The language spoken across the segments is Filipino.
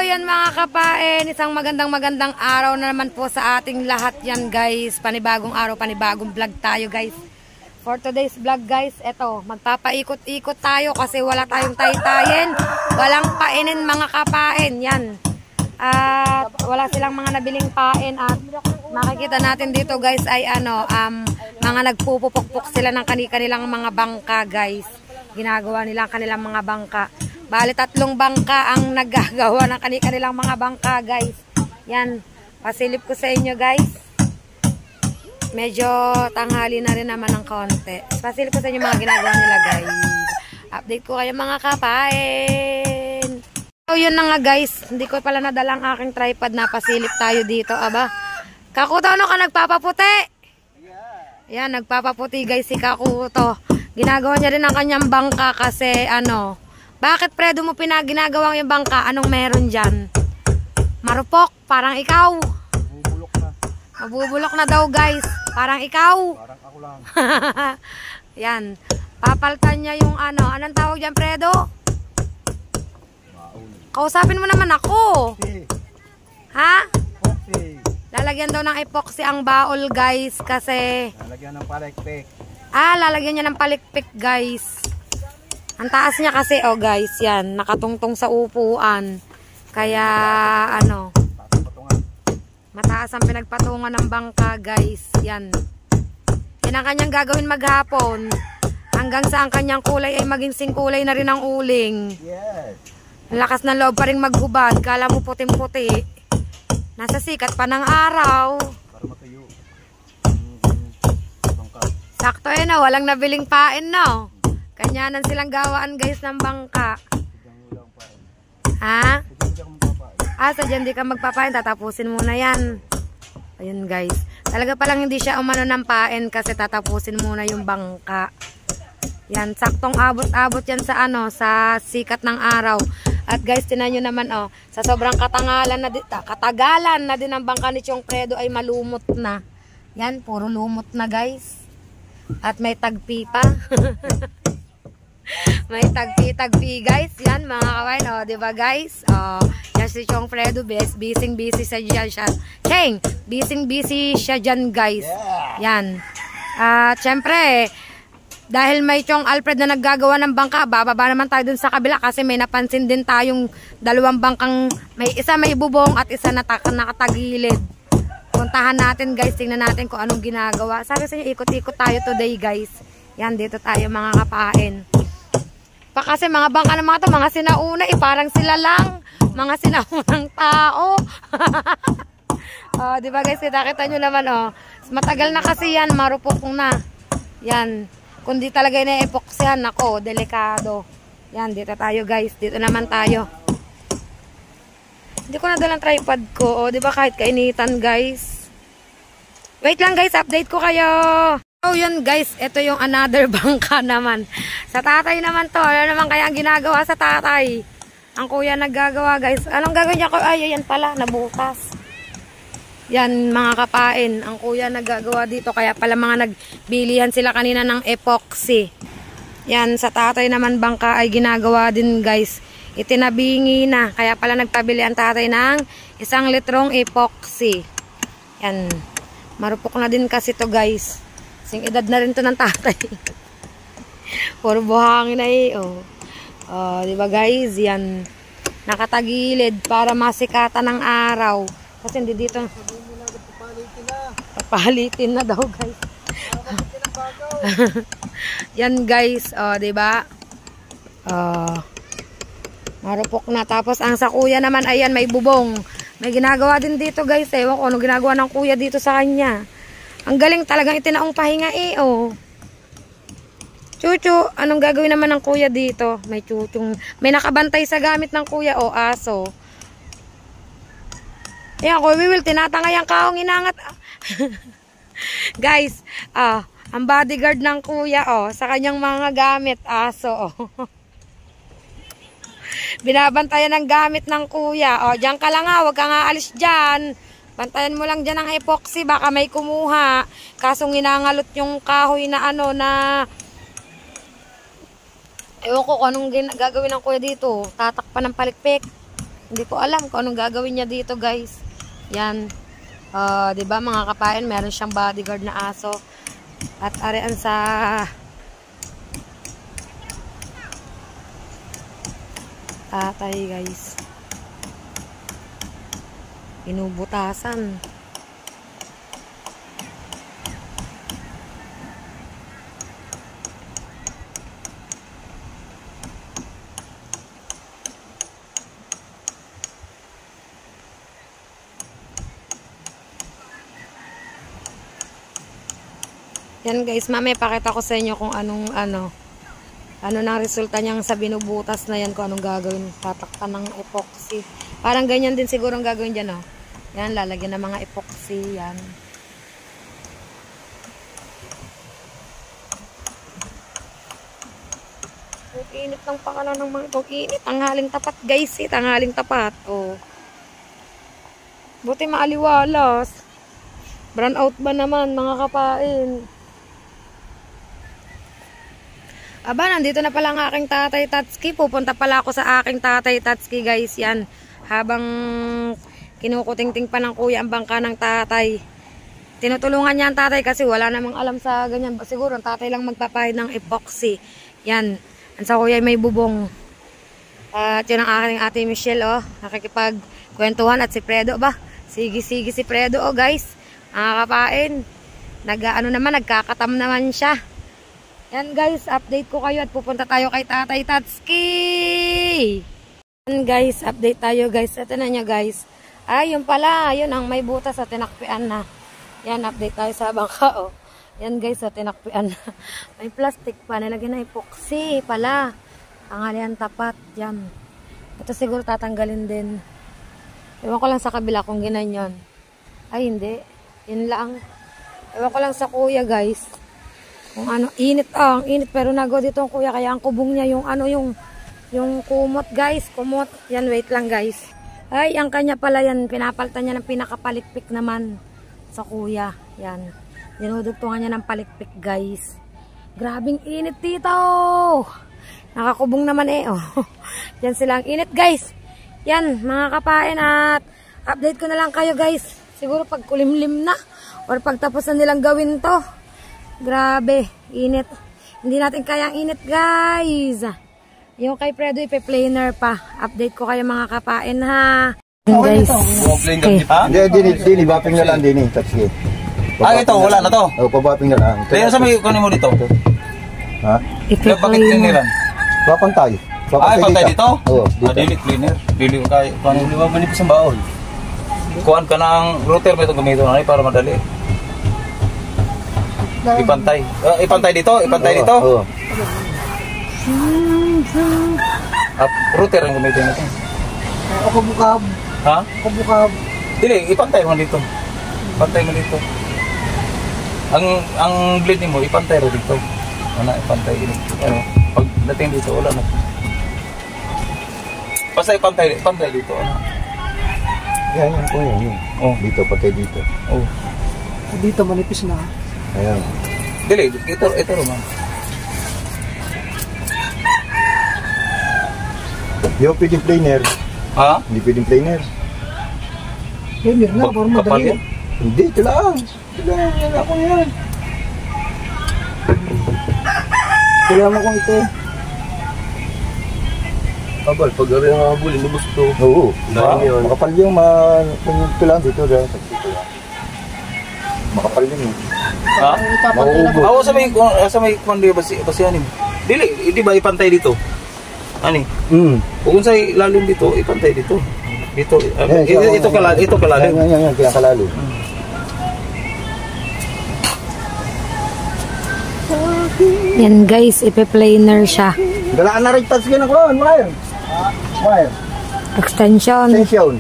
yan mga kapain, isang magandang araw na naman po sa ating lahat yan guys. Panibagong araw, panibagong vlog tayo guys. For today's vlog guys, eto, magpapaikot-ikot tayo kasi wala tayong taytayin. Walang painin mga kapain, yan. At wala silang mga nabiling pain at makikita natin dito guys ay mga nagpupupukpuk sila ng kanilang mga bangka guys. Ginagawa nila ang kanilang mga bangka. Bali 3 bangka ang naggagawa ng kanilang mga bangka guys. Yan, pasilip ko sa inyo guys. Medyo tanghali na rin naman ng konti. Pasilip ko sa inyo mga ginagawa nila guys. Update ko kayo mga kapain. So yun na nga guys, hindi ko pala nadala ang aking tripod na pasilip tayo dito. Aba, Kakuto, ano ka nagpapaputi? Yan, nagpapaputi guys si Kakuto. Ginagawa niya rin ang kanyang bangka kasi bakit Fredo mo ginagawang yung bangka? Anong meron dyan? Marupok, parang ikaw. Mabubulok na. Mabubulok na daw guys. Parang ikaw. Parang ako lang. Yan. Papaltan niya yung anong tawag dyan Fredo? Kausapin mo naman ako. Epoxy. Ha? Epoxy. Lalagyan daw ng epoxy ang baol guys kasi... Lalagyan ng palikpik. Lalagyan niya ng palikpik guys. Ang taas niya kasi, guys, yan, nakatungtong sa upuan. Kaya, mataas ang pinagpatungan ng bangka, guys. Yan. Yan ang kanyang gagawin maghapon. Hanggang sa ang kanyang kulay ay maging singkulay na rin ang uling. Yes. Lakas ng loob pa rin maghubad. Kala mo puting-puti. Nasa sikat pa ng araw. Para matuyo. Sakto walang nabiling pain, no? Kanyanan silang gawaan guys ng bangka. Ha? Sa dyan di ka magpapain, tatapusin muna yan. Ayun guys. Talaga palang hindi siya umano ng pain kasi tatapusin muna yung bangka. Yan, saktong abot-abot yan sa sa sikat ng araw. At guys, tinan nyo naman sa sobrang katagalan na din ang bangka ni Chong Fredo ay malumot na. Yan, puro lumot na guys. At may tagpi pa. May tagpi guys. Yan mga kawain. Diba guys? Yan si Chong Fredo. Busy sa dyan siya. Cheng! Busy siya dyan guys. Yan. At syempre, dahil may Chong Alfred na naggagawa ng bangka, bababa naman tayo dun sa kabila kasi may napansin din tayong 2 bangkang, may bubong at isa nakatagilid. Puntahan natin guys. Tingnan natin kung anong ginagawa. Sabi sa inyo, ikot-ikot tayo today guys. Yan, dito tayo mga kapain. Kasi mga bangka ng mga to, mga sinauna, parang sila lang. Mga sinaunang tao. Diba guys, kita nyo naman, matagal na kasi yan, marupok na. Yan. Kundi talaga na-epoxyhan, nako, delikado. Yan, dito tayo guys. Dito naman tayo. Hindi ko nadalang tripod ko, diba kahit kainitan guys. Wait lang guys, update ko kayo. So yun guys, ito yung another bangka naman. Sa tatay naman to. Ano naman kaya ang ginagawa sa tatay? Ang kuya naggagawa guys. Anong gagawin niya? Ay, yan pala, nabutas. Yan mga kapain. Ang kuya naggagawa dito. Kaya pala mga nagbilihan sila kanina ng epoxy. Yan, sa tatay naman bangka ay ginagawa din guys. Itinabingi na. Kaya pala nagpabili ang tatay ng 1 litrong epoxy. Yan. Marupok na din kasi to guys. Sing edad na rin to ng tatay. Puro buhangin na diba guys? Yan. Nakatagilid para masikatan ng araw. Kasi hindi dito. Papalitin na daw guys. Yan guys. Diba? Marupok na. Tapos ang sa kuya naman, ayan, may bubong. May ginagawa din dito guys. Ewan ko ano ginagawa ng kuya dito sa kanya. Ang galing talagang itinaong pahinga Chuchu, anong gagawin naman ng kuya dito? May chuchong, may nakabantay sa gamit ng kuya aso. Ayan, Kuya Wiwil, tinatangay ang kaong inangat. Guys, ang bodyguard ng kuya sa kanyang mga gamit, aso Binabantayan ng gamit ng kuya. Diyan ka lang huwag kang aalis dyan. Bantayan mo lang dyan ang epoxy, baka may kumuha. Kasong ginangalot yung kahoy na ewan ko kung anong gagawin ng kuya dito. Tatakpan ng palikpik. Hindi ko alam kung anong gagawin niya dito, guys. Yan. 'Di ba mga kapain, meron siyang bodyguard na aso. At arean sa tatay, guys. Inubutasan. Yan guys, mamaya pakita ko sa inyo kung anong ano nang resulta niyang sa binubutas na yan, kung anong gagawin. Tatakpan ng epoxy. Parang ganyan din siguro ang gagawin dyan, oh. Yan, lalagyan ng mga epoxy, yan. Ang init ng pakala ng mga itong init. Tanghaling tapat guys, tanghaling tapat, oh. Buti maaliwalas. Brown out ba naman mga kapain? Aba, nandito na pala ang aking tatay Tatsuki. Pupunta pala ako sa aking tatay Tatsuki, guys. Yan. Habang kinukuting-ting pa ng kuya ang bangka ng tatay. Tinutulungan niya ang tatay kasi wala namang alam sa ganyan. Siguro ang tatay lang magpapahid ng epoxy. Yan. Ang sa kuya ay may bubong. At yun ang aking ate Michelle, oh. Nakikipagkwentuhan at si Fredo, ba? Sige-sige si Fredo, oh, guys. Nakakapain. Nagkakatam naman siya. Yan guys, update ko kayo at pupunta tayo kay Tatay Tatsuki. Yan guys, update tayo guys. Ito na niya guys. Ay, yun pala. Yun ang may butas at tinakpian na. Yan, update tayo sa bangka, oh. Yan guys, tinakpian na. May plastic pa. Nilagyan na epoxy pala. Tanghalian tapat. Yan. Ito siguro tatanggalin din. Ewan ko lang sa kabila kung ginanyan. Ay, hindi. Yun lang. Ewan ko lang sa kuya guys. Kung ano, init, ang init, pero nago dito ang kuya, kaya ang kubong niya yung ano, yung kumot guys, kumot. Yan, wait lang guys. Ay, ang kanya pala yan, pinapalitan niya ng pinakapalikpik naman sa kuya. Yan, dinudugtungan niya ng palikpik guys. Grabing init dito. Nakakubong naman eh, oh. Yan sila ang init guys. Yan, mga kapain, at update ko na lang kayo guys. Siguro pag kulimlim na, or pagtapos na nilang gawin to. Grabe, init. Hindi natin kayang init, guys. Yung kay Fredo, ipe-planer pa. Update ko kayo mga kapain, ha. Guys. Okay. Hindi, bapping na lang din eh. Tatsuki. Ito, wala na to. Oo, pabapping na lang. Kaya sa may kunin mo dito. Ha? Bakit cleaneran? Papantay. Pantay dito? Oo, dito. Dili cleaner. Dili ko kayo. Di ba manipis ang baon? Kuhan ka ng router, may itong gamitin na para madali. Ipantay. Ipantay dito? Ipantay dito? Oo. Router ang gamitin natin. Ako bukab. Ha? Ako bukab. Dili, ipantay mo dito. Ipantay mo dito. Ang blade mo, ipantay ro dito. Ano, ipantay dito. Ano, pag dating dito, wala na. Basta ipantay dito. Ano? Yan po yun. Oh. Dito, patay dito. Oh. Dito manipis na. Ayan. Dili, ito naman. Hindi mo pwedeng planer. Ha? Hindi pwedeng planer. Planer na, para Kapal madali. yan? Hindi, ito lang. Yan ako yan. Kailangan kong ito. Abal, pag rin ang habulin, lubos ito. Oo. Dahil yun. Makapal yung ito lang dito. Dito lang. Makapal yun. Ha? Mauubos. Ako sa may kundi basihanin. Dili, di ba ipantay dito? Ani? Kung sa lalim dito, ipantay dito. Dito, ito kalalim. Yan, kaya kalalim. Yan guys, ipe-planer siya. Galaan na rin Tatsuki ng kuwan, Mayan. Mayan. Extension. Extension.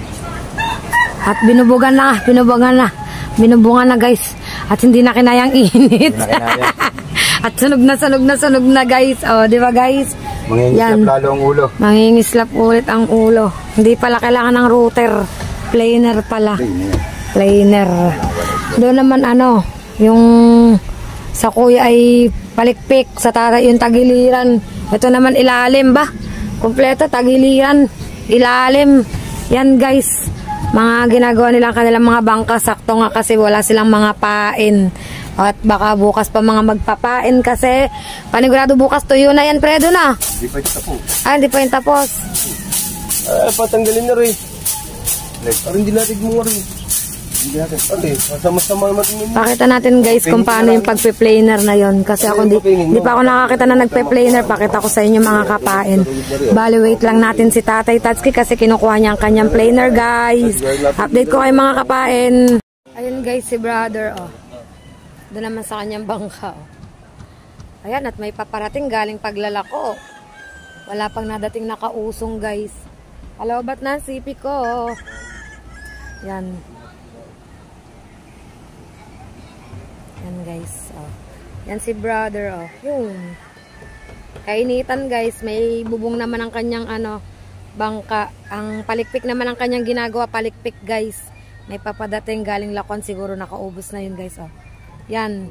At binubugan na guys. At hindi na kinayang init. At sunog na guys. O, di ba guys? Mangingislap lalo ang ulo. Mangingislap ulit ang ulo. Hindi pala kailangan ng router. Planer pala. Planer. Doon naman yung sa kuya ay palikpik. Sa tatay yung tagiliran. Ito naman ilalim ba? Kompleto tagiliran. Ilalim. Yan guys, mga ginagawa nilang kanilang mga bangka. Sakto nga kasi wala silang mga pain. At baka bukas pa mga magpapain kasi panigurado bukas tuyo na yan, Fredo na. Hindi pa ito tapos. Hindi pa yung tapos. Patanggalin na rin. Parang hindi natin mo rin. Hindi natin. Ate, sama-sama naman din. Pakita natin guys kung paano yung pagpe-planer na yon. Kasi ako hindi pa ako nakakita na nagpe-planer. Pakita ko sa inyo mga kapain. Bali wait lang natin si Tatay Tatsuki kasi kinukuha niya ang kanyang planer guys. Update ko kayo mga kapain. Ayun guys si brother oh. Doon naman sa kanyang bangka oh. Ayan at may paparating galing paglalako. Wala pang nadating nakausong guys. Hello, ba't na ang sipi ko? Yan. Yan guys. Oh. Yan si brother. Oh. Yun. Kainitan guys. May bubong naman ang kanyang bangka. Ang palikpik naman ang kanyang ginagawa. Palikpik guys. May papadating galing lakon. Siguro nakaubos na yun guys. Oh. Yan.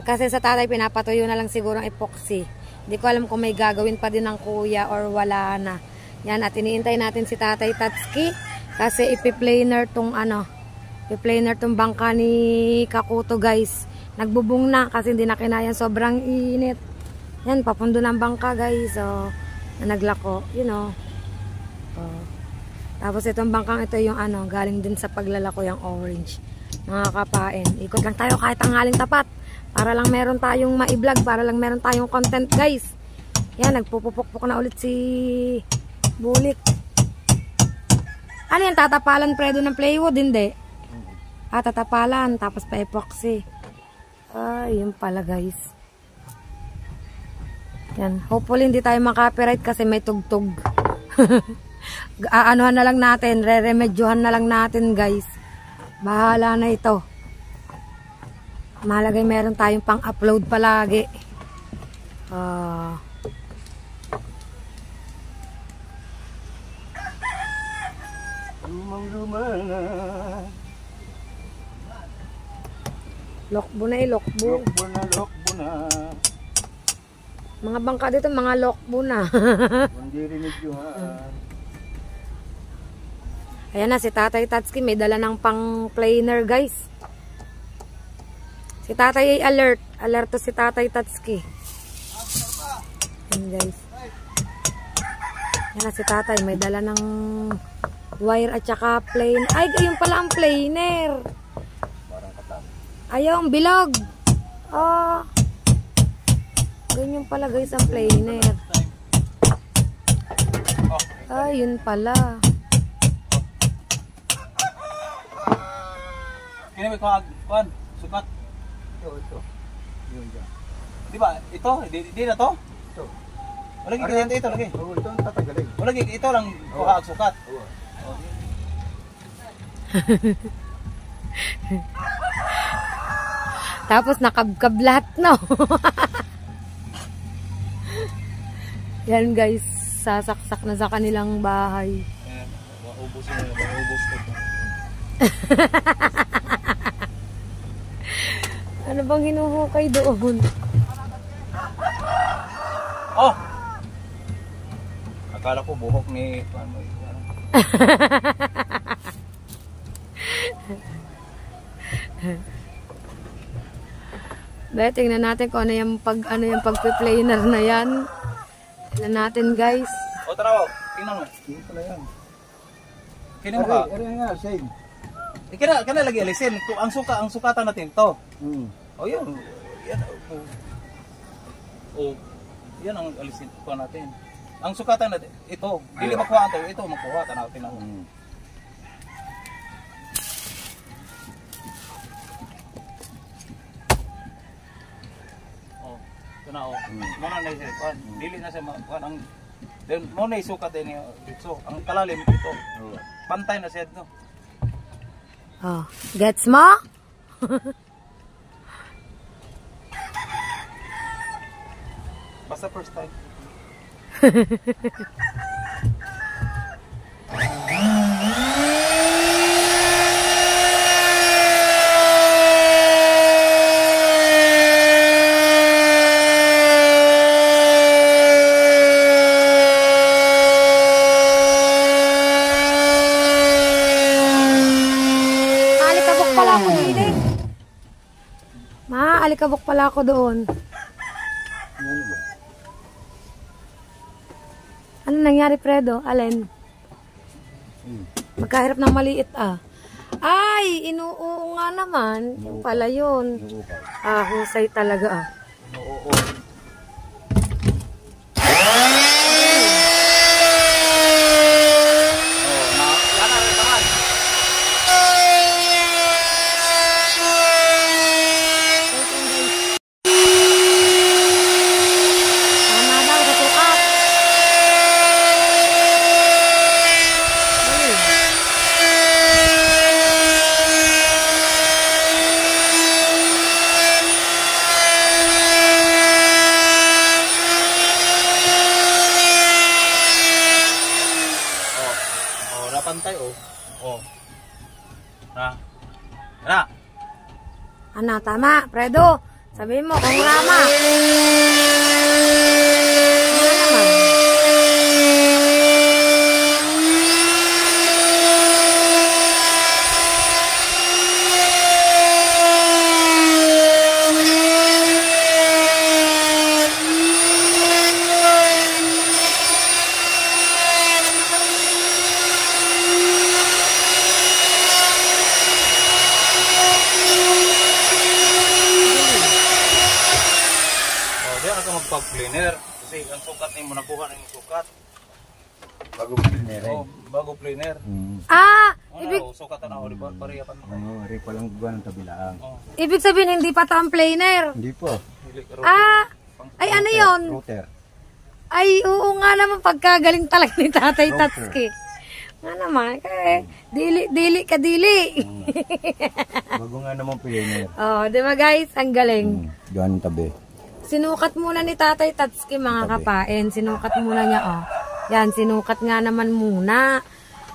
Kasi sa tatay pinapatuyo na lang siguro ang epoxy. Hindi ko alam kung may gagawin pa din ng kuya or wala na. Yan, at iniintay natin si Tatay Tatsuki kasi ipi-planer tong ipi-planer tong bangka ni Kakuto guys. Nagbubong na kasi hindi na kinayan, sobrang init. Yan, papundo ng bangka guys. So, naglako, you know. Tapos itong bangkang ito yung galing din sa paglalako yung orange. Mga kapain. Ikot lang tayo kahit tanghaling tapat. Para lang meron tayong ma-vlog, para lang meron tayong content guys. Yan, nagpupupukpuk na ulit si Bulik. Ano yan? Tatapalan Fredo ng plywood? Hindi. Tatapalan. Tapos pa epoxy. Yun pala guys. Yan. Hopefully hindi tayo makapiright kasi may tugtog. Aanuhan na lang natin. Re-remedyohan na lang natin guys. Bahala na ito. Malagay meron tayong pang-upload palagi. Lokbo na lokbo. Lokbo na. Mga bangka dito, mga lokbo na. Hindi rinidyohan. Ayan na, si Tatay Tatsuki may dala ng pang-planer guys. Si Tatay ay alert. Alerto si Tatay Tatsuki. Ayan guys. Ayan na si Tatay, may dala ng wire at saka planer. Ay, ayun pala ang planer. Ayaw, ang bilog. Ganyan pala guys ang planer. Yun pala. Kini may kuan, sukat. Ito. Yun dyan. Di ba? Ito, di na to? Ito. Wala gigit ito lagi. Oo, ito ang tatagaling. Wala gigit ito lang kuha ang sukat. Oo. Tapos nakabkab lahat, no? Yan guys, sasaksak na sa kanilang bahay. Maubos to. Ano bang hinuhukay doon? Oh! Akala ko buhok ni Dahil tingnan natin kung ano yung pagpe-planer na yan. Tingnan natin guys. O tara, tingnan mo. Yun pala yan. Kini mo ka? Ari nga, same. Kana lagi alisin. Ang sukatan natin to. O yun. Yan. Yan ang alisin ko natin. Ang sukatan natin, ito. Dili makuha ito. Ito makuha. Tanaw. Tanaw. Muna na siya. Dili na siya makuha. Then mo na isukat din ito. Ang kalalim ito. Pantay na siya ito. Gets mo? Basta first time. kabuk pala ako doon. Ano nangyari, Fredo? Alin? Magkahirap ng maliit ah. Ay, inuoo nga naman. Yung pala yun. Ah, husay talaga ah. Tama daw, kasukat. Napantay oh. Oh. Na. Ano, tama, Fredo. Sabihin mo, kung rama. Ano naman? Magpag-cleaner kasi ang sukat ni mo nakuha ng sukat. Bago cleaner. Oh, bago cleaner. Ah, Ibig sukat na di ba pareha pa. Ri pa lang buwan ng tabilaan. ibig sabihin hindi pa to ang planer. Hindi po. Ah, ay ano yon? Router. Ay, oo nga naman, pagkagaling talaga ni Tatay Tatsuki. Nga naman, dili ka dili. Bago nga naman cleaner. Oh, di ba guys, ang galing. Diyan tabi. Sinukat muna ni Tatay Tatsuki mga kapain. Sinukat muna niya, oh. Yan, sinukat nga naman muna.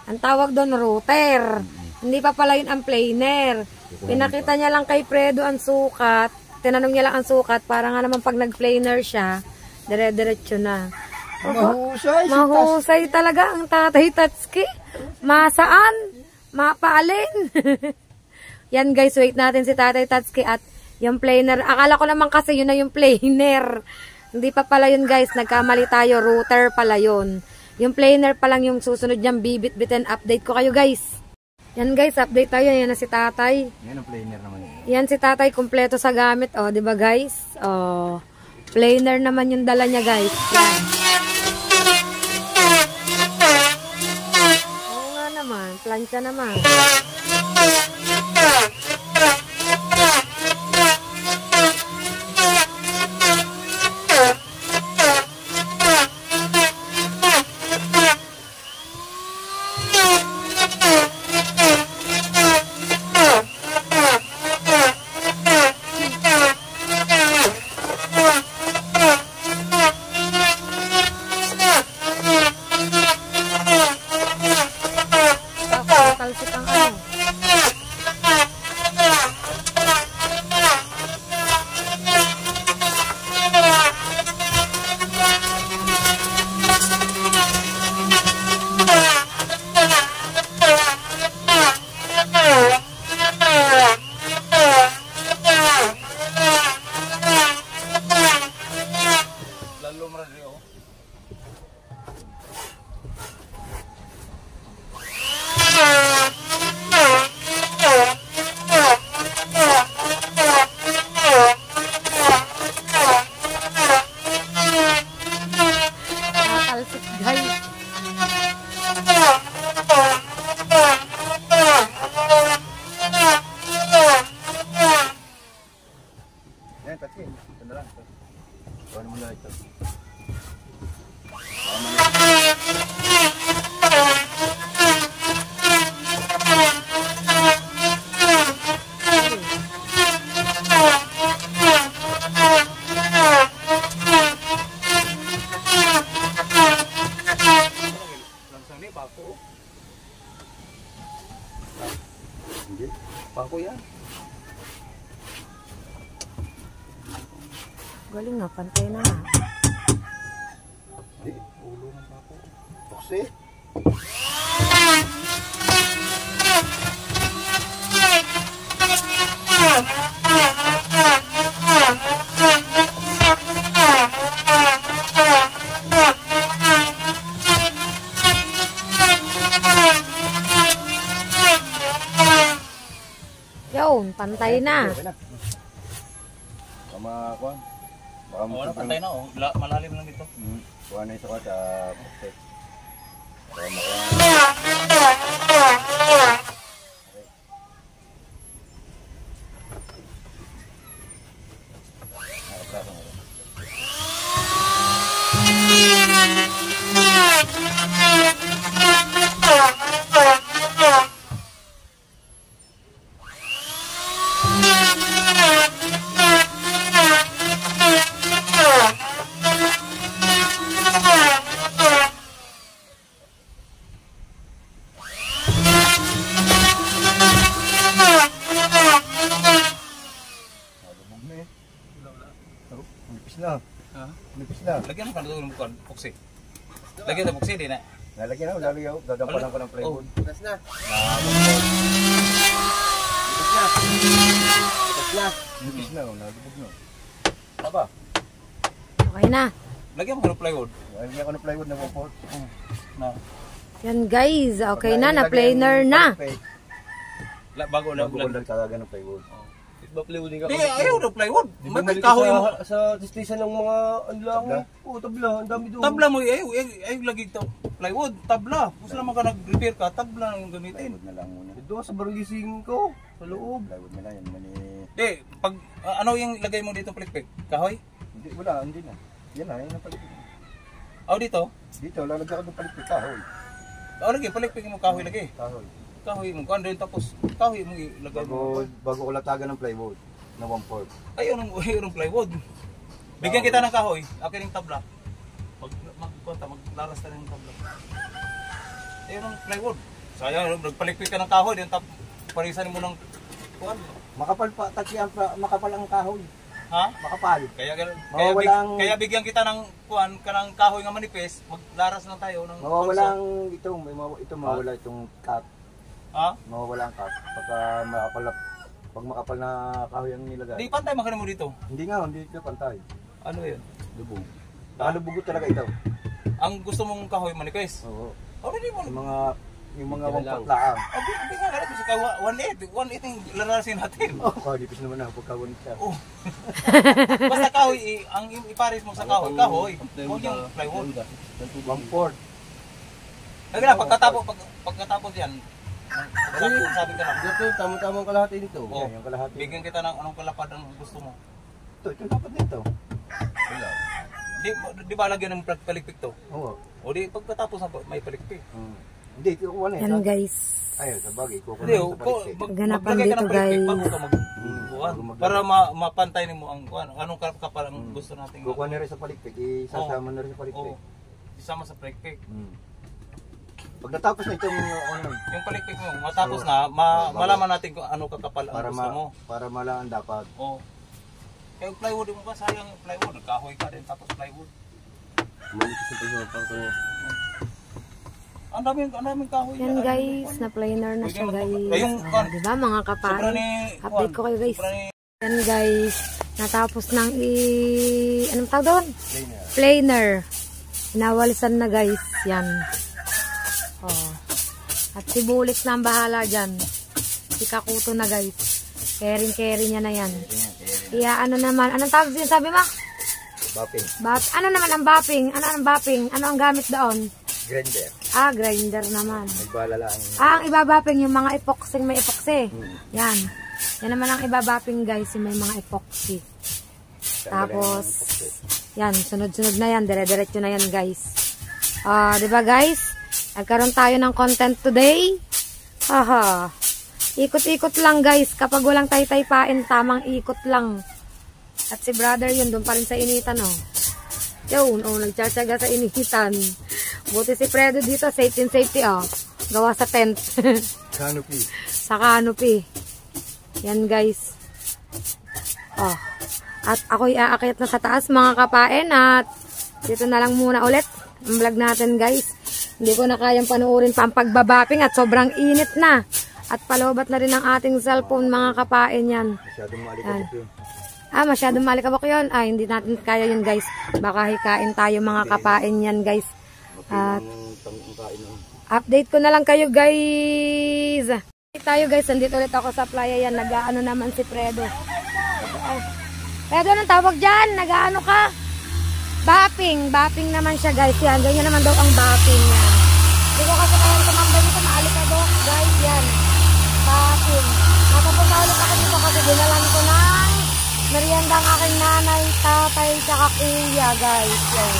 Ang tawag doon, router. Hindi pa pala yun ang planer. Pinakita niya lang kay Fredo ang sukat. Tinanong niya lang ang sukat para nga naman pag nag-planer siya, dire-diretso na. Mahusay. Mahusay talaga ang Tatay Tatsuki. Masaan? Mapaalin? Yan guys, wait natin si Tatay Tatsuki at yung planer. Akala ko naman kasi yun na yung planer. Hindi pa pala yun guys. Nagkamali tayo. Router pala yun. Yung planer pa lang yung susunod niyang bibit-bitin. Update ko kayo guys. Yan guys, update tayo. Yan na si Tatay. Yan ang planer naman. Yan si Tatay, kumpleto sa gamit. O, di ba guys? O, planer naman yung dala niya guys. Yan. Oo nga naman. Plancha naman. Talsik ang ano. Lalo mo rin oh. Talsik guys. Yan, Tatsuki. Ganda lang. Kuha mo na ito. Langsung ni bako. Hindi. Bako yan. Galing nga, pantay na nga. Hindi. Ulo ng bako. Tuksi. Pantay na. Okay na. Tama ko. Baka mo. Wala, pantay na oh. Malalim lang dito. Kuha na ito ka sa protect. Nipis na. Ha? Nipis na. Lagyan mo ka na bukan, puksi. Lagyan na puksi din eh. Nalagyan na, lalayaw. Dadampalan ko ng plywood. Bukas na. Nipis na, nalubog na. Aba, Okay na. Lagyan mo ka ng plywood. nalagyan ko ng plywood na 1/4. Na. Yan guys, okay na, na-planer na. Bago lang. Bago ko lang talaga ng plywood. Ba plywood ka? Hindi, ayaw ng plywood. May Bumalik kahoy ka mo. sa station ng mga anlang. Oo, tabla. Ang dami doon. Tabla mo, ayaw lagi ito. Plywood, tabla. Kung saan naman ka nag-repair ka, tabla lang yung gamitin. Plywood na lang muna. Doon sa barangay singing ko. Sa loob. Plywood na lang, yan naman eh. Hindi, pag ano yung lagay mo dito palikpik? Kahoy? Hindi, wala, hindi na. Yan na, yan ang palikpik. O dito? Dito, lalagyan ko ng palikpik kahoy. O lagi, palikpik mo kahoy lagi. Kahoy. Kahoy mo, kung doon tapos kahoy mo ilagay mo. Bago ko latagan ng plywood na 1/4. Ayaw ng plywood. Bigyan kita ng kahoy, akin yung tabla. Maglaras na ng tabla. Ayaw ng plywood. Sayang, nagpalikpik ka ng kahoy, din parisan mo ng kuwan. Makapal pa, makapal ang kahoy. Ha? Makapal. Kaya bigyan kita ng kuwan ka ng kahoy nga manipis, maglaras lang tayo ng Mawawala ang mawawala itong cut. Ha? Mawawala ang cut. Pag makapal na kahoy ang nilagay. Di pantay makanin mo dito. Hindi nga, hindi ka pantay. Ano 'yun? Lubog. Nakalubugot talaga ito. Ang gusto mong kahoy manipis. Oo. Oh, hindi mo. Yung mga 1/4 laang. Hindi nga lang kasi 1.8 yung larasin natin. Oh, dipis naman na pagkawon siya. Oh. Basta kahoy, ang ipares mo sa kahoy, huwag yung plywood. 1/4. Lagi na, pagkatapos yan, sabi ka lang, Dito, tama-tamang kalahati nito. oh, Yung kalahati. bigyan kita ng anong kalapad ang gusto mo. Ito dapat nito. Di ba lagyan ng palikpik to? Oo. O di pagkatapos may palikpik. Hindi, kukuha na Yan guys. Ayun, sa bagay, kukuha Hindi, na sa palikpik. Ganapan maglagay ka dito, ng palikpik guys. bago ka magkuhan. Para mapantay mo ang kuhan. Anong kapal ang gusto natin. Kukuha na rin sa palikpik, isasama na rin sa palikpik. Oo. Isama sa palikpik. Pag natapos na itong ano, Yung palikpik mo, matapos na, malaman natin kung ano kakapal ang gusto mo. para malaan dapat. Oo. Kaya yung plywood mo ba, sayang yung plywood. Nagkahoy ka din tapos plywood. Manipis yung pagkakapal ko. Ang daming kahoy. Yan guys, na-planer na siya guys. Ayun, Oh, diba mga kapain? Update ko kayo guys. Yan guys, natapos ng anong tawag doon? Planer. Inawalisan na guys. Yan. Oh. At si Bulik na ang bahala dyan. Si Kakuto na guys. Kering-kering niya na yan. Iya, ano naman? Anong tawag din sabi mo? Bapping. Ano naman ang bapping? Ano ang bapping? Ano ang gamit doon? Grinder. Grinder naman. Nagbala lang. Ang ibabapping yung mga epoxy, may epoxy. Yan. Yan naman ang ibabapping guys, yung may mga epoxy. Tapos, yan, sunod-sunod na yan. Dire-diretso na yan guys. Diba guys? Nagkaroon tayo ng content today. Haha. Ikot-ikot lang guys. Kapag walang tay-taypain, tamang ikot lang. At si brother yun, doon pa rin sa initan oh. Yun, nagtsatsaga sa initan. Buti si Fredo dito, safety oh. Gawa sa tent. Canopy. Sa canopy. Yan guys. Oh. At ako'y aakyat na sa taas mga kapain at dito na lang muna ulit ang vlog natin guys. Hindi ko na kayang panuorin pa ang pagbabapping at sobrang init na. At palobat na rin ang ating cellphone mga kapain yan. Masyadong maalikabok yun. Masyadong malikabok yun. Hindi natin kaya yun guys. Baka hikain tayo mga kapain yan guys. At update ko na lang kayo guys. Tayo guys, nandito ulit ako sa playa yan. Nag-ano naman si Fredo. Fredo, anong tawag dyan? Nag-ano ka? Bapping. Bapping naman siya guys. Yan, ganyan naman daw ang bapping yan. Hindi ko kasi kayang tumambay dito. Maalikabok guys. Yan. Bapping. Natapunta ulit ako dito kasi dinalan ko ng merienda ang aking nanay, tatay, tsaka kuya guys. Yan.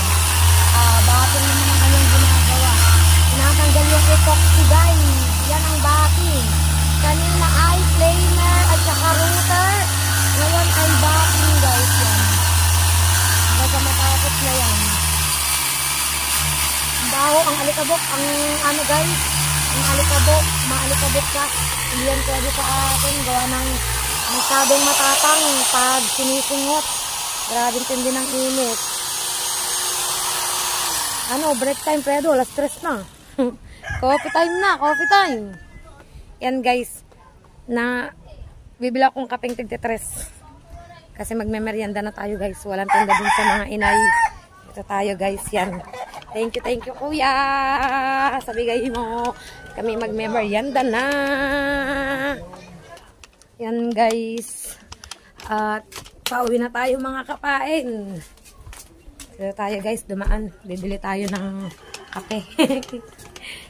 Bapping naman ang kanyang ginagawa. Tinatanggal yung epoxy guys. Yan ang bapping. Kanina ay planer at saka router. Ngayon ay bapping guys. Yan. Basta matapos na yan. Ang baho, ang alikabok, ang ano guys, ang alikabok, maalikabok ka. Hindi yan pwede sa atin. Gawa ng masyadong matapang pag sinisingot. Grabing tindi ng init. Ano, break time Fredo, alas 3 na. Coffee time na, coffee time. Yan guys, na bibila akong kapeng tig-3. Kasi magmemeryenda na tayo guys. Walang tinda dun sa mga inay. Ito tayo guys, yan. Thank you kuya. Sabigay mo. Kami magmemeryenda na. Yan guys. At pauwi na tayo mga kapain. Ito tayo guys, dumaan. Bibili tayo ng kape.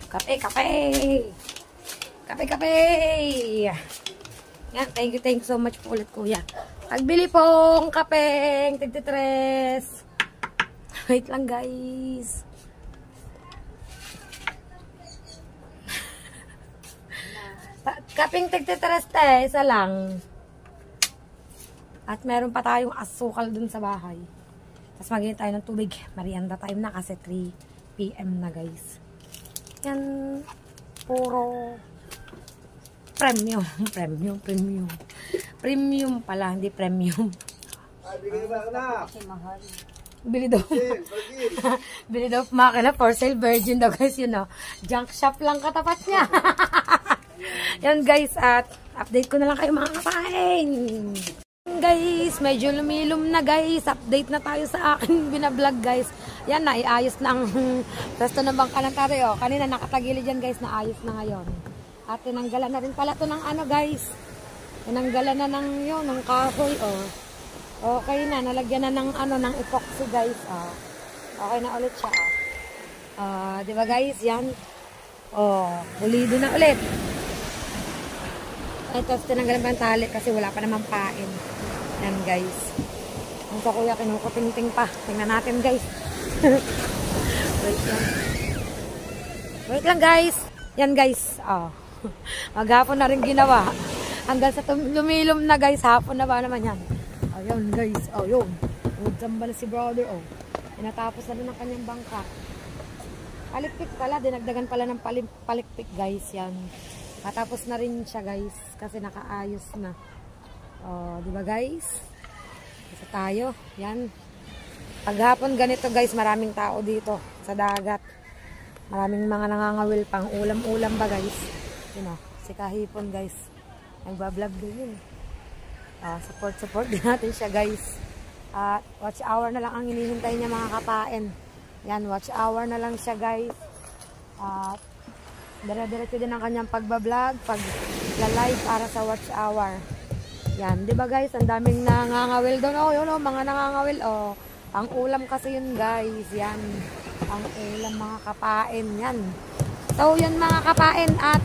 Kape. Yan, thank you so much po ulit kuya. Pagbili pong kapeng tig-3. Wait lang guys. Kapeng tig-3 isa lang. At meron pa tayong asukal dun sa bahay. Tapos mag-inom tayo ng tubig. Merienda time na kasi 3 PM na guys. Yan, puro premium pala, hindi premium. Bili daw. Bili daw makina for sale, virgin daw guys, yun o. Junk shop lang katapat niya. Yan guys, at update ko na lang kayo mga kapain. Guys, medyo lumilom na guys. Update na tayo sa akin binablog guys. Yan, naiayos na ang resto ng bangka ng tatay. O, kanina nakatagilid yan guys, naayos na ngayon. At tinanggalan na rin pala to ng ano guys. Tinanggalan na ng yun, ng kahoy. O. Okay na, nalagyan na ng ano, ng epoxy guys. O. Okay na ulit siya. Diba guys, yan. O, pulido na ulit. Ito, tinanggalan pa ng tali kasi wala pa namang pain. Yan guys. Ang sa kuya, kinukuting-ting pa. Tingnan natin guys. Wait lang guys. Yan guys. Oh. Maghapon na rin ginawa. Hanggang sa lumilom na guys. Hapon na ba naman yan. Ayun guys. Oh, yun. Udsamba na si brother. Oh. Tinatapos na rin ang kanyang bangka. Palikpik pala. Dinagdagan pala ng palikpik guys. Yan. Matapos na rin siya guys. Kasi nakaayos na. Oh, diba guys? Isa tayo. Yan. Paghapon ganito guys, maraming tao dito sa dagat. Maraming mga nangangawil pang ulam-ulam ba guys. You know, si Kahipon guys. Nagbablog din yun. Support din natin siya guys. At watch hour na lang ang hinihintay niya mga kapain. Yan, watch hour na lang siya guys. At dire-diretso din ang kanyang pagbablog, pag-live para sa watch hour. Yan, di ba guys? Ang daming nangangawil doon. Oh, yun oh, mga nangangawil. Oh, ang ulam kasi yun guys. Yan, ang ulam mga kapain. Yan. So, yan mga kapain. At,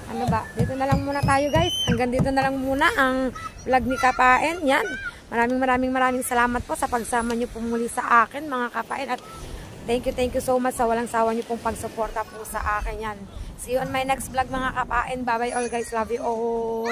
ano ba? Dito na lang muna tayo guys. Hanggang dito na lang muna ang vlog ni Kapain. Yan. Maraming salamat po sa pagsama nyo po muli sa akin mga kapain. At, thank you so much sa walang sawa nyo pong pagsuporta po sa akin. Yan. See you on my next vlog mga kapain. Bye-bye all guys. Love you all.